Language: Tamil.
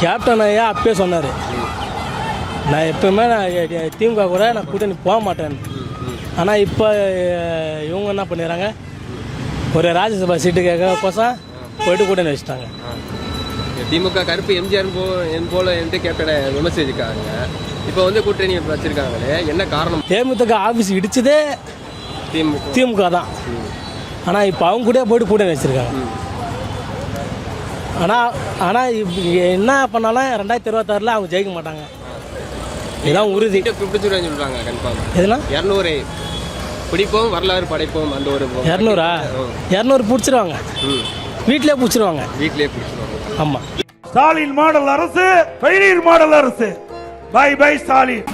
கேப்டன் ஐயா அப்பயே சொன்னார், நான் எப்பவுமே திமுக கூட நான் கூட்டணி போக மாட்டேன். ஆனால் இப்போ இவங்க என்ன பண்ணிடுறாங்க, ஒரு ராஜ்யசபா சீட்டு கேட்கறக்கோசம் போயிட்டு கூட்டணி வச்சுட்டாங்க. திமுக கருப்பு எம்ஜிஆர் போல என்று கேப்டனை விமர்சிச்சிருக்காங்க. இப்போ வந்து கூட்டணி வச்சிருக்காங்களே, என்ன காரணம்? தேமுதிக ஆஃபீஸ் இடிச்சதே திமுக தான். ஆனால் இப்போ அவங்க கூட போயிட்டு கூட்டணி வச்சுருக்காங்க. ஆனால் என்ன பண்ணாலும் 2026 அவங்க ஜெயிக்க மாட்டாங்க, இதுதான் உறுதி. பிடிச்சிருவேன் சொல்கிறாங்க. கன்ஃபார்ம் எதுனா 200 பிடிப்போம், வரலாறு படைப்போம். அந்த ஒரு 200 பிடிச்சிருவாங்க, வீட்டிலே பிடிச்சிருவாங்க. ஆமாம். ஸ்டாலின் மாடல் அரசு, பைனீர் மாடல் அரசு. Bye bye Stalin.